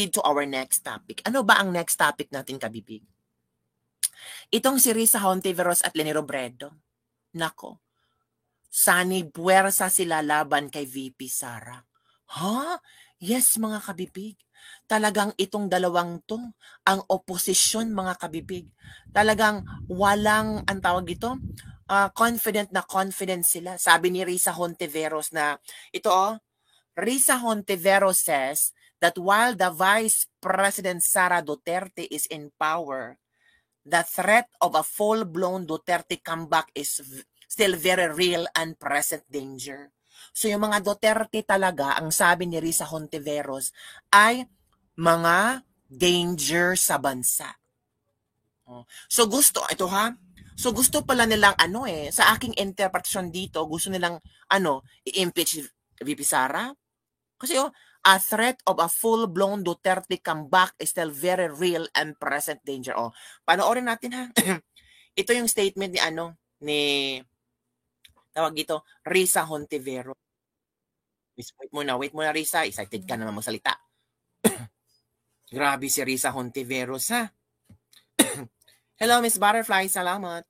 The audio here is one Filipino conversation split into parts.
to our next topic. Ano ba ang next topic natin, kabibig? Itong si Risa Hontiveros at Leni Robredo. Nako, sana'y puwersa sila laban kay VP Sara. Ha? Yes, mga kabibig. Talagang itong dalawang to, ang oposisyon, mga kabibig. Talagang walang, ang tawag ito, confident sila. Sabi ni Risa Hontiveros na, ito Risa Hontiveros says that while the Vice President Sara Duterte is in power, the threat of a full-blown Duterte comeback is still very real and present danger. So yung mga Duterte talaga, ang sabi ni Risa Hontiveros, ay mga danger sa bansa. So gusto pala nilang sa aking interpretation dito, gusto nilang i-impeach VP Sara. Kasi a threat of a full-blown Duterte comeback is still very real and present danger. Panoorin natin ha. Ito yung statement ni tawag dito, Risa Hontiveros. Wait muna Risa, excited ka naman magsalita. Grabe si Risa Hontiveros ha. Hello Miss Butterfly, salamat.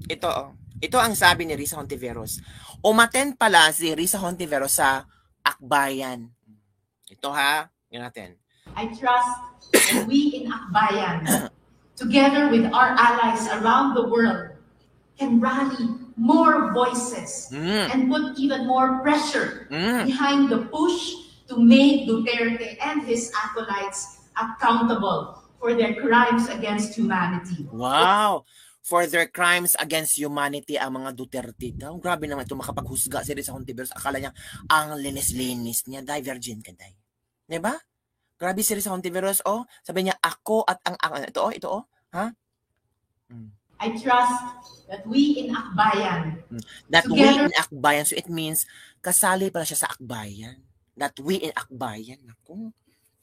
Ito ang sabi ni Risa Hontiveros. Umattend pala si Risa Hontiveros sa Akbayan. Ito ha, yun natin. I trust that we in Akbayan, together with our allies around the world, can rally more voices and put even more pressure behind the push to make Duterte and his acolytes accountable for their crimes against humanity. Wow! For their crimes against humanity ang mga Duterte daw. Grabe naman ito makapaghusga si Risa Hontiveros. Akala niya ang linis-linis niya. Divergent ka day. Diba? Grabe si Risa Hontiveros. Sabi niya ako at ang ito. Ha? I trust that we in Akbayan. That we in Akbayan. So it means kasali pala siya sa Akbayan. That we in Akbayan.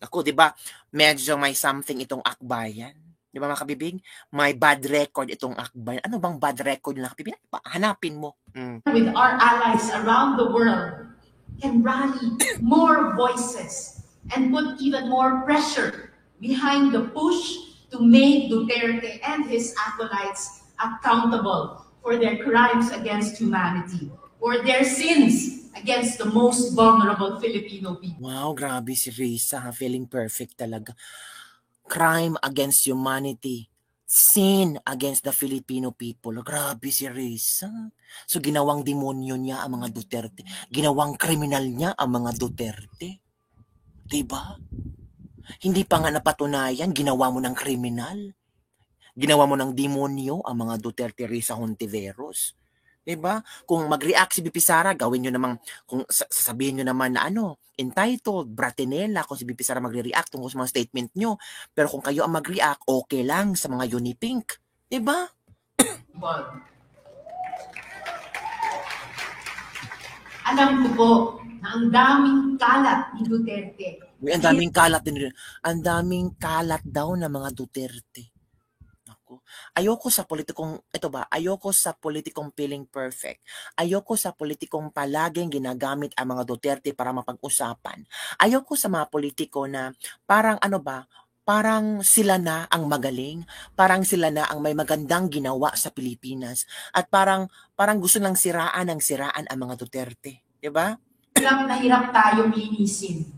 Ako, di ba? Medyo may something itong Akbayan. Di ba mga kabibig? May bad record itong Akbayan. Ano bang bad record na kabibig? Hanapin mo. With our allies around the world, can rally more voices and put even more pressure behind the push to make Duterte and his acolytes accountable for their crimes against humanity, for their sins against the most vulnerable Filipino people. Wow, grabe si Risa. Feeling perfect talaga. Crime against humanity. Sin against the Filipino people. Grabe si Risa. So ginawang demonyo niya ang mga Duterte. Ginawang kriminal niya ang mga Duterte. Diba? Hindi pa nga napatunayan, ginawa mo ng kriminal. Ginawa mo ng demonyo ang mga Duterte, Risa Hontiveros. Diba? Kung mag-react si BP Sara, gawin nyo namang, kung sasabihin nyo naman na entitled, bratinela, kung si BP Sara magre-react tungkol sa mga statement nyo. Pero kung kayo ang mag-react, okay lang sa mga Unipink. Diba? Alam ko po na ang daming kalat ni Duterte. Ang daming kalat din. Ang daming kalat daw ng mga Duterte. Ayoko sa politikong feeling perfect. Ayoko sa politikong palaging ginagamit ang mga Duterte para mapag-usapan. Ayoko sa mga politiko na parang parang sila na ang magaling, parang sila na ang may magandang ginawa sa Pilipinas, at parang gusto lang siraan ang mga Duterte. Diba? Hirap na hirap tayong linisin.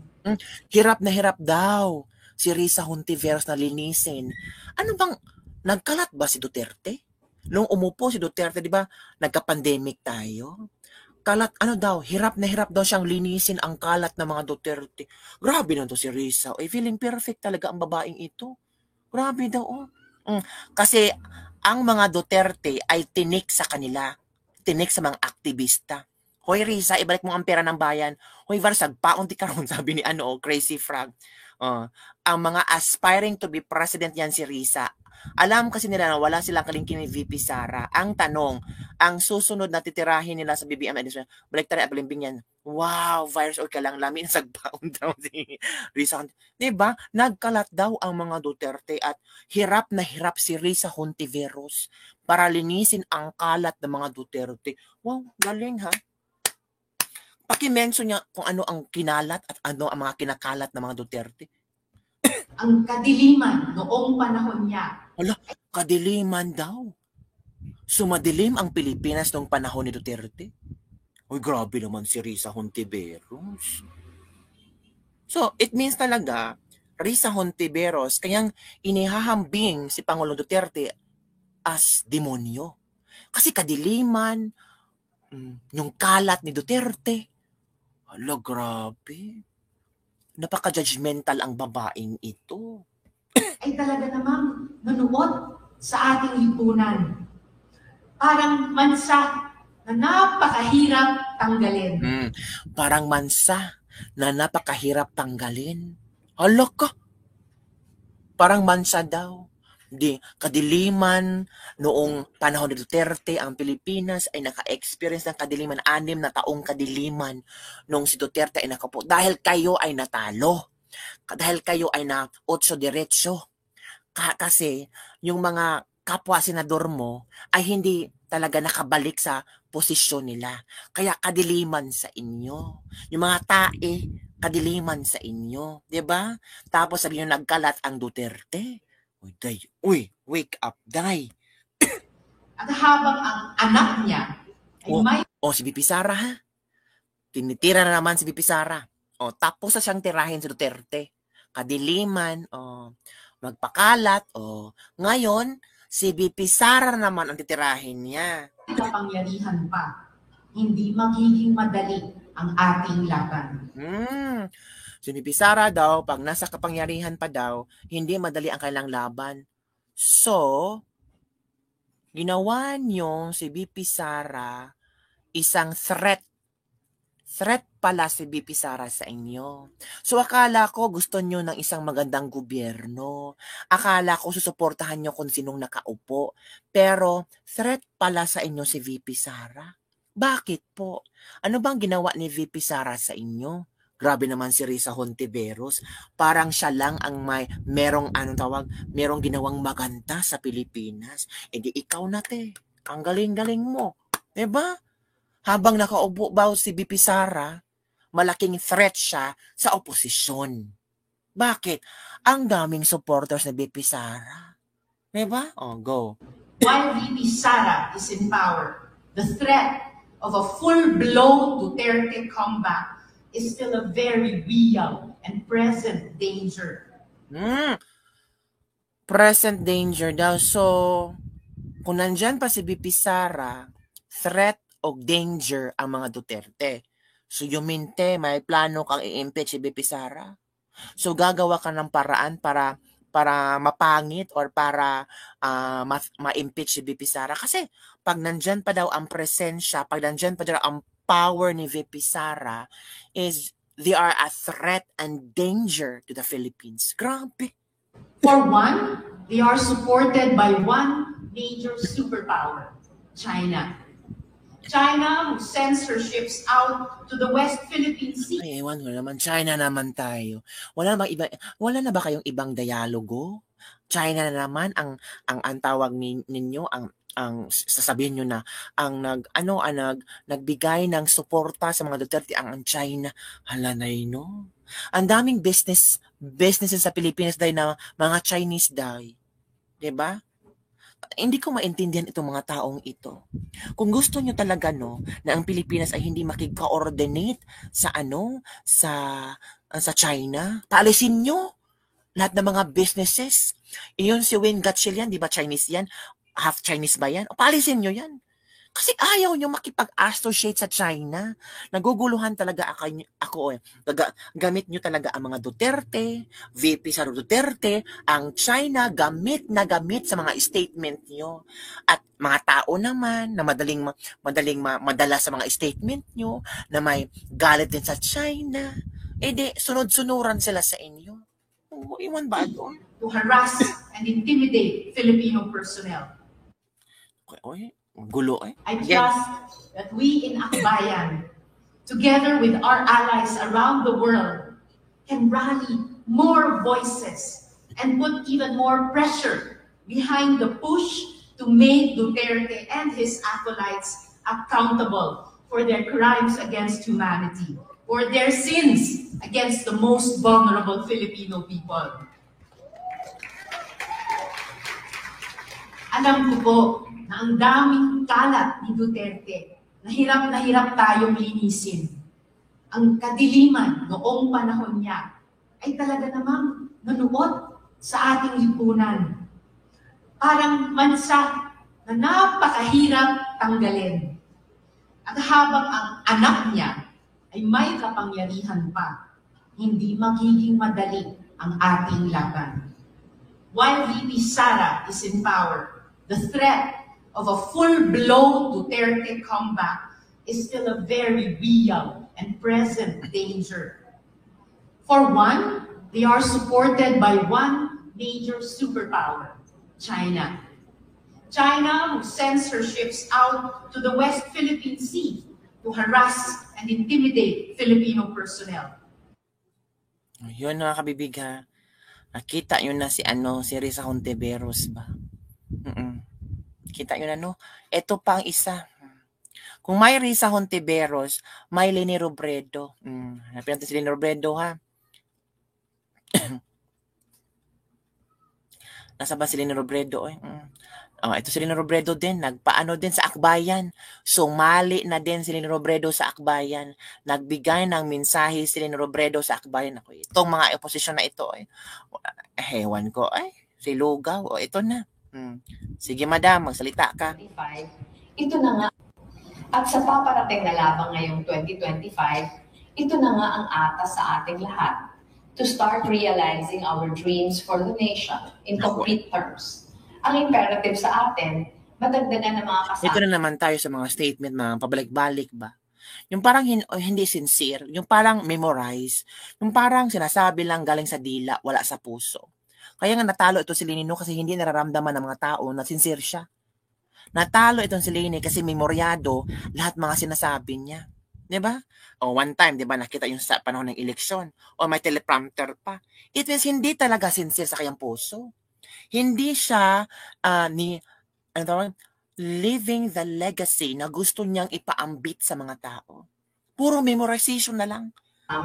Hirap na hirap daw si Risa Hontiveros na linisin. Ano bang nagkalat ba si Duterte? Nung umupo si Duterte, di ba, nagka-pandemic tayo. Kalat, hirap na hirap daw siyang linisin ang kalat ng mga Duterte. Grabe na to si Risa. Feeling perfect talaga ang babaeng ito. Grabe daw, Kasi ang mga Duterte ay tinik sa kanila. Tinik sa mga aktivista. Hoy Risa, ibalik mo ang pera ng bayan. Hoy Varsag, paunti karon sabi ni Crazy Frog. Ang mga aspiring to be president yan si Risa. Alam kasi nila na wala silang kalingkin ni VP Sara. Ang tanong, ang susunod na titirahin nila sa BBM administration, balik tayo abalimbing yan. Wow, virus or kalang lamin sa baon daw si Risa. Diba? Nagkalat daw ang mga Duterte at hirap na hirap si Risa Hontiveros para linisin ang kalat ng mga Duterte. Wow, galing ha? Pakimension niya kung ano ang kinalat at ano ang mga kinakalat ng mga Duterte. Ang kadiliman noong panahon niya. Hala, kadiliman daw. Sumadilim ang Pilipinas noong panahon ni Duterte. Uy, grabe naman si Risa Hontiveros. So, it means talaga, Risa Hontiveros, kayang inihahambing si Pangulong Duterte as demonyo. Kasi kadiliman, yung kalat ni Duterte. Hala, grabe. Napaka-judgmental ang babaeng ito. Ay talaga namang nanuot sa ating lipunan. Parang mansa na napakahirap tanggalin. Parang mansa na napakahirap tanggalin. Hala ka. Parang mansa daw. Di, kadiliman noong panahon ni Duterte, ang Pilipinas ay naka-experience ng kadiliman, 6 na taong kadiliman nung si Duterte ay nakapo. Dahil kayo ay natalo. Dahil kayo ay na 8 diretso. Kasi yung mga kapwa senador mo ay hindi talaga nakabalik sa posisyon nila. Kaya kadiliman sa inyo. Yung mga tae, kadiliman sa inyo. 'Di ba? Tapos sabi nyo nagkalat ang Duterte. Uy, wake up, day. At habang ang anak niya ay may... si BP Sara ha? Tinitira na naman si BP Sara. Tapos na siyang tirahin si Duterte. Kadiliman, magpakalat, ngayon, si BP Sara naman ang titirahin niya. kapangyarihan pa, hindi magiging madali ang ating laban. Si BP Sara daw, pag nasa kapangyarihan pa daw, hindi madali ang kailang laban. So, ginawa niyo si BP Sara isang threat. Threat pala si BP Sara sa inyo. So, akala ko gusto nyo ng isang magandang gobyerno. Akala ko susuportahan nyo kung sinong nakaupo. Pero, threat pala sa inyo si VP Sara. Bakit po? Ano bang ginawa ni VP Sara sa inyo? Grabe naman si Risa Hontiveros. Parang siya lang ang merong ginawang maganda sa Pilipinas. Di ikaw na ang galing-galing mo. Diba? Habang nakaupo ba si BP Sara, malaking threat siya sa oposisyon. Bakit? Ang daming supporters ni BP Sara. Diba? Go. While VP Sara is in power, the threat of a full-blown Duterte comeback is still a very real and present danger. Present danger daw. So, kung nandyan pa si BP Sara, threat o danger ang mga Duterte. So, Yuminte, may plano kang i-impeach si BP Sara? So, gagawa ka ng paraan para mapangit or para ma-impeach si BP Sara. Kasi, pag nandyan pa daw ang presensya, pag nandyan pa daw ang power ni VP Sara, is they are a threat and danger to the Philippines. Grabe. For one, they are supported by one major superpower, China. China, who sends her ships out to the West Philippine Sea. Ay, ewan ko naman. China naman tayo. Wala na ba kayong ibang dialogo? China na naman ang tawag ninyo, ang sasabihin nyo na nagbigay ng suporta sa mga Duterte ang China. Hala na no. Ang daming businesses sa Pilipinas dahil na mga Chinese dahil. 'Di ba? Hindi ko maintindihan itong mga taong ito. Kung gusto nyo talaga na ang Pilipinas ay hindi makig-coordinate sa China, paalisin nyo lahat ng mga businesses. Iyon si Wayne Gatchalian, di ba Chinese yan? Half Chinese ba yan? Paalisin nyo yan. Kasi ayaw nyo makipag-associate sa China. Naguguluhan talaga ako. Gamit nyo talaga ang mga Duterte, VP Sara Duterte, ang China, gamit sa mga statement nyo. At mga tao naman na madaling madala sa mga statement nyo, na may galit din sa China, sunod-sunuran sila sa inyo. Iwan ba doon? To harass and intimidate Filipino personnel. Gulo I trust that we in Akbayan, together with our allies around the world, can rally more voices and put even more pressure behind the push to make Duterte and his acolytes accountable for their crimes against humanity, for their sins against the most vulnerable Filipino people. Alam ko po na ang daming kalat ni Duterte na hirap tayong linisin. Ang kadiliman noong panahon niya ay talaga namang nanuot sa ating lipunan. Parang mansa na napakahirap tanggalin. At habang ang anak niya ay may kapangyarihan pa, hindi magiging madali ang ating laban. While VP Sara is in power, the threat of a full-blown Duterte comeback is still a very real and present danger. For one, they are supported by one major superpower, China. China, who sends her ships out to the West Philippine Sea to harass and intimidate Filipino personnel. Yun mga kabibig ha. Nakita nyo na si Risa Hontiveros ba? Kita nyo na no? Ito pa ang isa. Kung may Risa Hontiveros, may Leni Robredo. Hanapin natin si Leni Robredo ha. Nasa ba si Leni Robredo? Ito si Leni Robredo din. Nagpaano din sa akbayan. Sumali na din si Leni Robredo sa akbayan. Nagbigay ng mensahe si Leni Robredo sa akbayan. Itong mga oposisyon na ito. Ewan ko. Si Lugaw. Ito na. Sige madam, magsalita ka. Ito na nga. At sa paparating na labang ngayong 2025, ito na nga ang atas sa ating lahat to start realizing our dreams for the nation in concrete terms. Ang imperative sa atin, madagdagan ng mga kasama. Ito na naman tayo sa mga statement, mga pabalik-balik ba? Yung parang hindi sincere, yung parang memorize, yung parang sinasabi lang galing sa dila, wala sa puso. Kaya nga natalo ito si Leni kasi hindi nararamdaman ng mga tao na sincere siya. Natalo itong si Leni kasi memoryado lahat mga sinasabi niya. Diba? One time, diba, nakita yung sa panahon ng eleksyon. May teleprompter pa. It means hindi talaga sincere sa kanyang puso. Hindi siya living the legacy na gusto niyang ipaambit sa mga tao. Puro memorization na lang.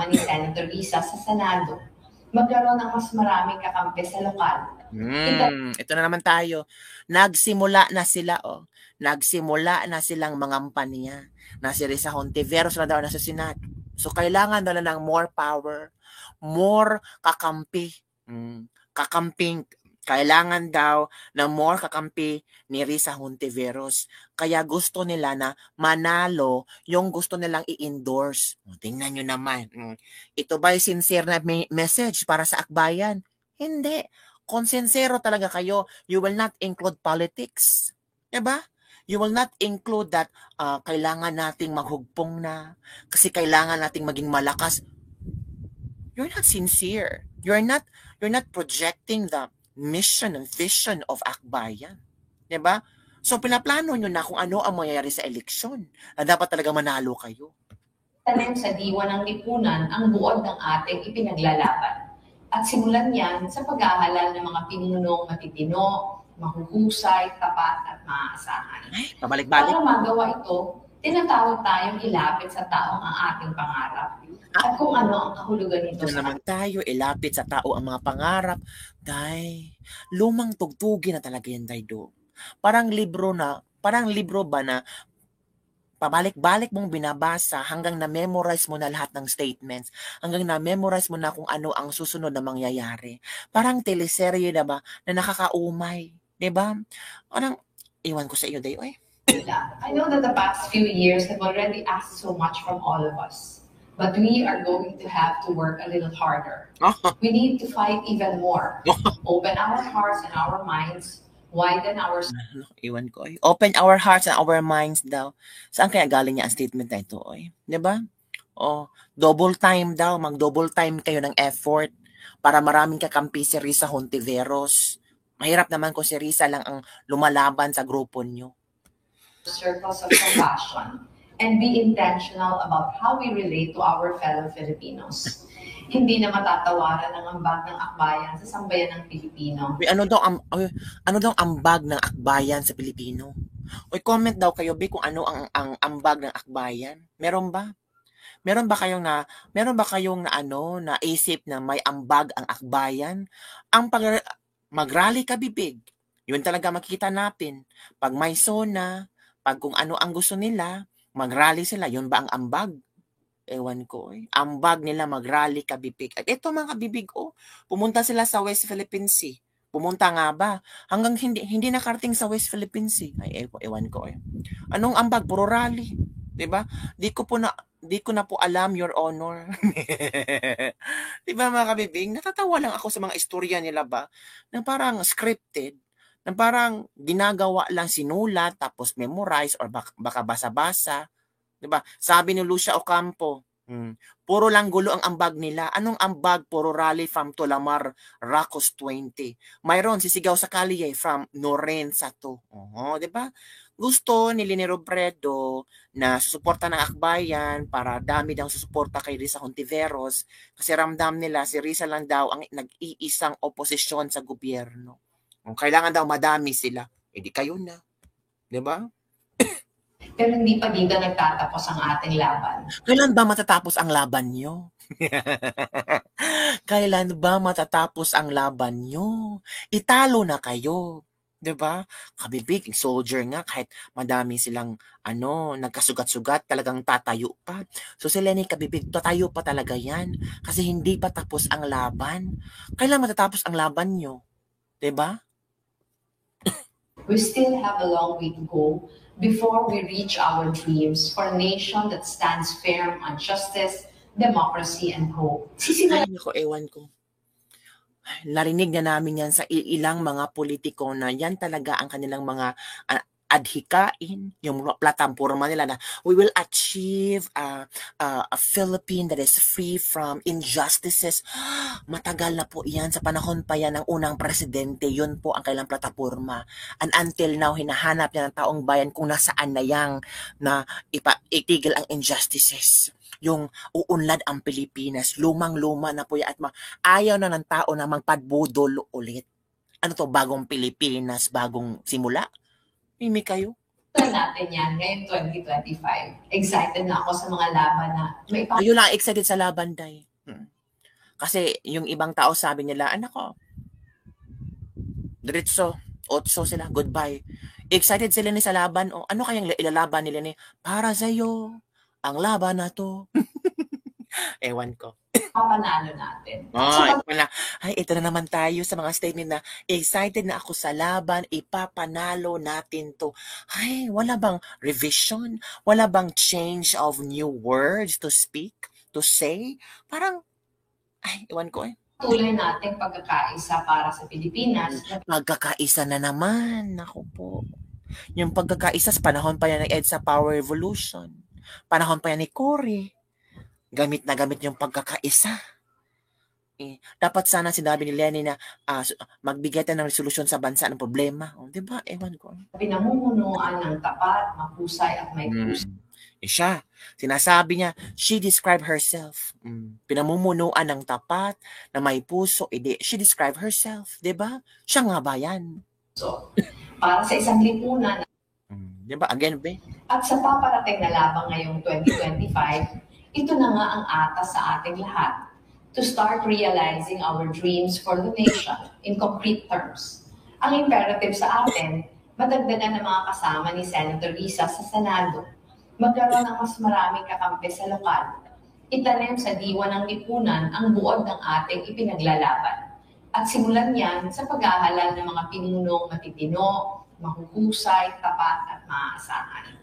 Ni Senator Risa sa Senado, magkaroon ng mas maraming kakampi sa lokal. Ito na naman tayo. Nagsimula na sila, Nagsimula na silang mangampan niya na si Risa Hontiveros na daw nasa Senado. So, kailangan daw na ng more power, more kakampi. Kailangan daw ng more kakampi ni Risa Hontiveros. Kaya gusto nila na manalo yung gusto nilang i-endorse. Tingnan nyo naman. Ito ba'y sincere na message para sa akbayan? Hindi. Kung sincero talaga kayo, you will not include politics. Diba? You will not include that kailangan nating maghugpong na kasi kailangan nating maging malakas. You're not sincere. You're not projecting the mission and vision of akbayan. Diba? So, pinaplano nyo na kung ano ang mangyayari sa eleksyon na dapat talaga manalo kayo. Tanim sa diwa ng lipunan ang buod ng ating ipinaglalaban. At simulan yan sa pag-aahalal ng mga pinunong matitino, mahuhusay, tapat at maaasahan. Pabalik-balik. Para magawa ito, tinatawag tayong ilapit sa taong ang ating pangarap. At kung ano ang kahulugan nito sa naman tayo, ilapit sa tao ang mga pangarap. Day, lumang tugtugin na talaga yan, Daydo. Parang libro ba na pabalik-balik mong binabasa hanggang na-memorize mo na lahat ng statements, hanggang na-memorize mo na kung ano ang susunod na mangyayari. Parang teleserye na ba na nakakaumay, diba? Parang, iwan ko sa iyo, Day. I know that the past few years have already asked so much from all of us. But we are going to have to work a little harder. We need to fight even more. Open our hearts and our minds. Widen our... Iwan ko. Open our hearts and our minds daw. Saan kaya galing niya ang statement na ito? Diba? Double time daw. Mag-double time kayo ng effort para maraming kakampi si Risa Hontiveros. Mahirap naman kung si Risa lang ang lumalaban sa grupo nyo. Circles of compassion. And be intentional about how we relate to our fellow Filipinos. Hindi na matatawaran ng ambag ng akbayan sa sambayan ng Pilipino. Ano daw ambag ng akbayan sa Pilipino? Uy, comment daw kayo, Bi, kung ano ang ambag ng akbayan. Meron ba? Meron ba kayong naisip na may ambag ang akbayan? Mag-rally ka, bibig. Yun talaga makikita natin. Pag may SONA, pag kung ano ang gusto nila, mag-rally sila. Yun ba ang ambag? Ewan ko eh. Ambag nila mag-rally ka, bibig. At ito mga bibig, pumunta sila sa West Philippine Sea. Pumunta nga ba? Hanggang hindi nakarating sa West Philippine Sea. Ay, ewan ko eh. Anong ambag? Puro rally. 'Di ba? Di ko na po alam, Your Honor. 'Di ba mga kabibing? Natatawa lang ako sa mga istorya nila ba na parang scripted, na parang ginagawa lang, sinulat tapos memorize or baka basa-basa. 'Di ba? Sabi ni Lucia Ocampo, puro lang gulo ang ambag nila. Anong ambag? Puro rally from Tolamar, Racos 20. Mayroon sisigaw sa kalye from Norenza 2. 'Di ba? Gusto ni Leni Robredo na susuporta ng akbayan para dami daw susuporta kay Risa Hontiveros kasi ramdam nila si Risa lang daw ang nag-iisang oposisyon sa gobyerno. Kailangan daw madami sila. Di kayo na. 'Di ba? Pero hindi pa dito nagtatapos ang ating laban. Kailan ba matatapos ang laban nyo? Kailan ba matatapos ang laban nyo? Italo na kayo. 'Di ba? Kabibig, soldier nga kahit madami silang nagkasugat-sugat, talagang tatayo pa. So si Leni Kabibig, tatayo pa talaga 'yan kasi hindi pa tapos ang laban. Kailan matatapos ang laban nyo? 'Di ba? We still have a long way to go before we reach our dreams for a nation that stands firm on justice, democracy, and hope. Ay, nako, ewan ko. Narinig na namin yan sa ilang mga politiko na yan talaga ang kanilang mga adhikain, yung platforma nila na we will achieve a Philippine that is free from injustices. Matagal na po yan, sa panahon pa yan ng unang presidente, yun po ang kailang platforma. And until now, hinahanap niya ng taong bayan kung nasaan na yang na itigil ang injustices. Yung uunlad ang Pilipinas, lumang-luma na po yan at ayaw na ng tao na magpadbudol ulit. Ano to, bagong Pilipinas, bagong simula? Mimi kayo? Natin yan ngayon 2025. Excited na ako sa mga laban na may Ayun lang, excited sa laban, Day. Kasi yung ibang tao sabi nila, anak ko, diretso, otso sila, goodbye. Excited sila ni sa laban, ano kayang ilalaban nila ni? Para sa'yo, ang laban na to. Ewan ko. Panalo natin. Ito na naman tayo sa mga statement na excited na ako sa laban, ipapanalo natin to. Ay, wala bang revision? Wala bang change of new words to speak, to say? Parang, ewan ko eh. Tuloy natin pagkakaisa para sa Pilipinas. Pagkakaisa na naman. Ako po. Yung pagkakaisa sa panahon pa yan ng EDSA Power Revolution. Panahon pa yan ni Cory. Gamit na gamit yung pagkakaisa. Dapat sana sinabi ni Leni na magbigay tayo ng resolusyon sa bansa ng problema. Diba? Ewan ko. Pinamumunuan ng tapat, mahusay at may puso. Siya, sinasabi niya, she described herself. Pinamumunuan ng tapat, na may puso, she described herself. Diba? Siya nga ba yan? So, para sa isang lipunan. Diba? Again, be? At sa paparating na labang ngayong 2025, ito na nga ang atas sa ating lahat to start realizing our dreams for the nation in concrete terms. Ang imperative sa atin, madagdagan ng mga kasama ni Senator Risa sa Senado, magkaroon ng mas maraming kakampi sa lokal, itanim sa diwa ng lipunan ang buod ng ating ipinaglalaban, at simulan yan sa paghahalal ng mga pinunong matitino, mahuhusay, tapat at maaasahan.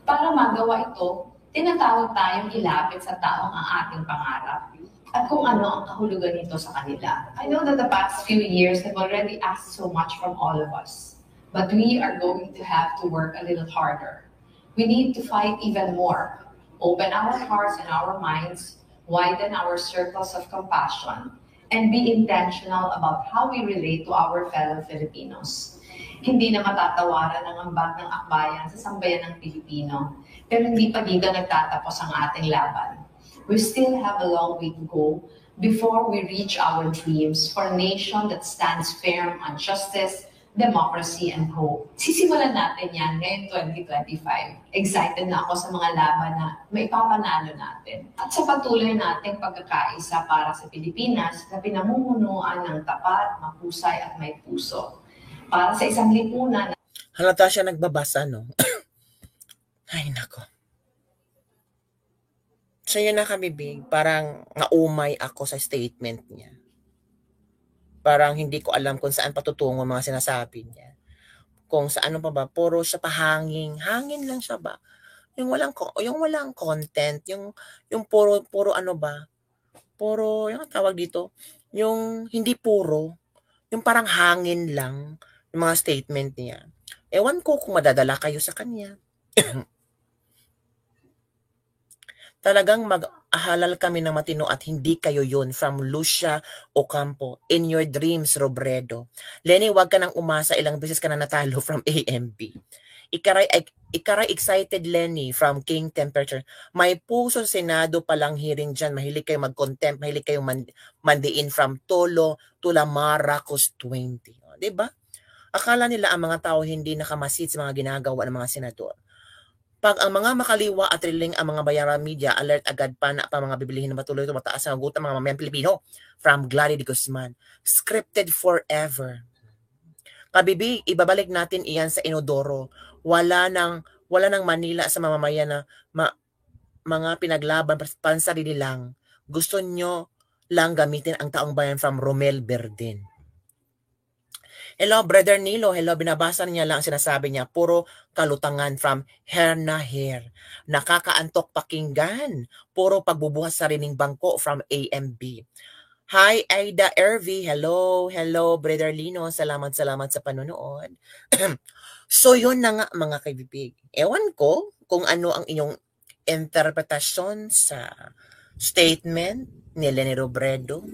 Para magawa ito, tinatawag tayong ilapit sa taong ang ating pangarap at kung ano ang kahulugan nito sa kanila. I know that the past few years have already asked so much from all of us, but we are going to have to work a little harder. We need to fight even more, open our hearts and our minds, widen our circles of compassion, and be intentional about how we relate to our fellow Filipinos. Hindi na matatawaran ng ambag ng akbayan sa sambayan ng Pilipino, pero hindi pa dito nagtatapos ang ating laban. We still have a long way to go before we reach our dreams for a nation that stands firm on justice, democracy and hope. Sisimulan natin yan ngayon 2025. Excited na ako sa mga laban na maipapanalo natin. At sa patuloy nating pagkakaisa para sa Pilipinas na pinamumunuan ng tapat, mahusay at may puso. Para sa isang lipunan. Halata siya nagbabasa, no? Ay, nako. So yun na kabibig, parang naumay ako sa statement niya. Parang hindi ko alam kung saan patutungo mga sinasabi niya. Kung sa ano pa ba, puro siya hangin lang siya ba? Yung walang content, yung puro ano ba? Puro, yung tawag dito, yung hindi puro, yung parang hangin lang yung mga statement niya. Ewan ko kung madadala kayo sa kanya. Talagang mag-ahalal kami ng matino at hindi kayo yun. From Lucia Ocampo. In your dreams, Robredo. Lenny, wag ka nang umasa. Ilang beses ka na natalo from AMB. Ikaray excited, Lenny, from King Temperature. May puso sa Senado palang hearing dyan. Mahilig kayo mag-contempt. Mahilig kayo mandiin from Tolo to Marcos 20. Diba? Akala nila ang mga tao hindi nakamasid sa mga ginagawa ng mga senador. Pag ang mga makaliwa at riling ang mga bayaran media, alert agad pa na pa mga bibilihin na patuloy tumataas ang gutom mga mamayang Pilipino. From Gladys de Guzman. Scripted forever. Kabibig, ibabalik natin iyan sa inodoro. Wala nang Manila sa mamamayan na mga pinaglaban pansarili lang. Gusto nyo lang gamitin ang taong bayan from Romel Berdin. Hello, Brother Nilo. Hello, binabasa niya lang sinasabi niya. Puro kalutangan from hair na hair. Nakakaantok pakinggan. Puro pagbubuhat sa rining bangko from AMB. Hi, Aida Ervi. Hello, Brother Lino. Salamat sa panonood. So, yun na nga mga kaibibig. Ewan ko kung ano ang inyong interpretasyon sa statement ni Leni Robredo.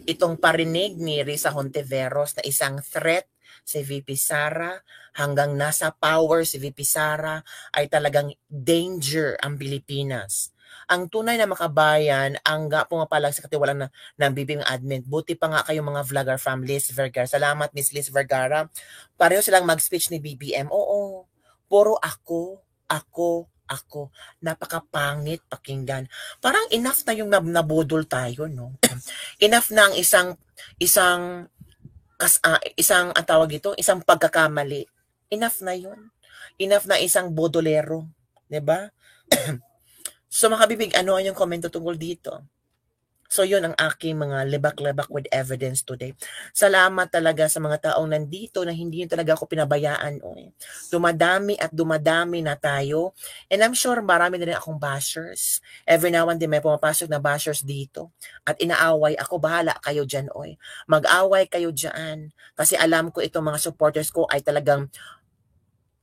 Itong parinig ni Risa Hontiveros na isang threat si VP Sara hanggang nasa power si VP Sara ay talagang danger ang Pilipinas. Ang tunay na makabayan ang pumapalag sa katiwalaan ng BBM admin. Buti pa nga kayong mga vlogger from Liz Vergara. Salamat Miss Liz Vergara. Pareho silang mag-speech ni BBM. Oo, puro ako. Napakapangit pakinggan. Parang enough na yung nabudol tayo, no? Enough na ang isang pagkakamali. Enough na yun. Enough na isang bodolero. Diba? So makabibig, ano ang yung komento tungkol dito? So yun ang aking mga lebak-lebak with evidence today. Salamat talaga sa mga taong nandito na hindi yun talaga ako pinabayaan. Dumadami at dumadami na tayo. And I'm sure marami na rin akong bashers. Every now and then may pumapasok na bashers dito. At inaaway ako, bahala kayo dyan. Mag-away kayo dyan. Kasi alam ko itong mga supporters ko ay talagang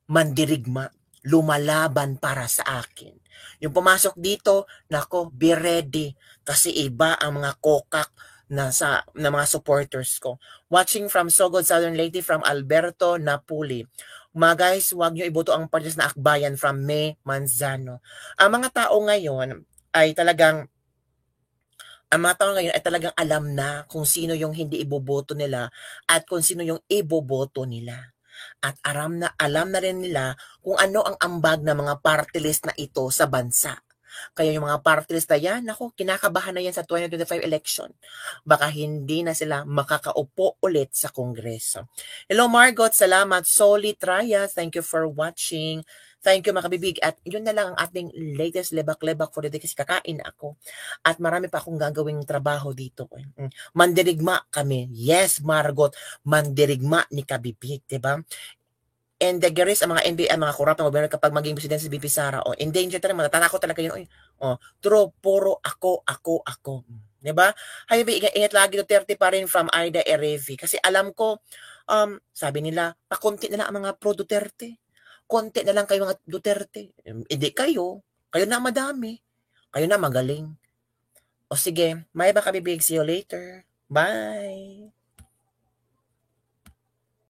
mandirigma. Lumalaban para sa akin. Yung pumasok dito, nako, be ready. Kasi iba ang mga kokak na mga supporters ko. Watching from Sogod, Southern Leyte, from Alberto Napuli. Mga guys, huwag nyo iboto ang parties na akbayan from May Manzano. Ang mga tao ngayon ay talagang alam na kung sino yung hindi iboboto nila at kung sino yung iboboto nila. At alam na rin nila kung ano ang ambag ng mga party list na ito sa bansa. Kaya yung mga party list na yan, kinakabahan na yan sa 2025 election. Baka hindi na sila makakaupo ulit sa Kongreso. Hello Margot, salamat. Soli Traya, thank you for watching. Thank you mga kabibig. At yun na lang ang ating latest lebak-lebak for the day kasi kakain ako. At marami pa akong gagawing trabaho dito. Mandirigma kami. Yes, Margot. Mandirigma ni kabibig. Diba? And the garis, ang mga NBA, mga korap na gobyerno kapag maging presidente si VP Sara. In danger talaga. Matatakot talaga yun. True, puro ako. Diba? Hay, ingat lagi Duterte pa rin from Aida Erevi. Kasi alam ko, sabi nila, pakunti na lang ang mga pro-Duterte. Konti na lang kayo mga Duterte. Hindi kayo. Kayo na madami. Kayo na magaling. O sige, may ba kabibig? See you later. Bye!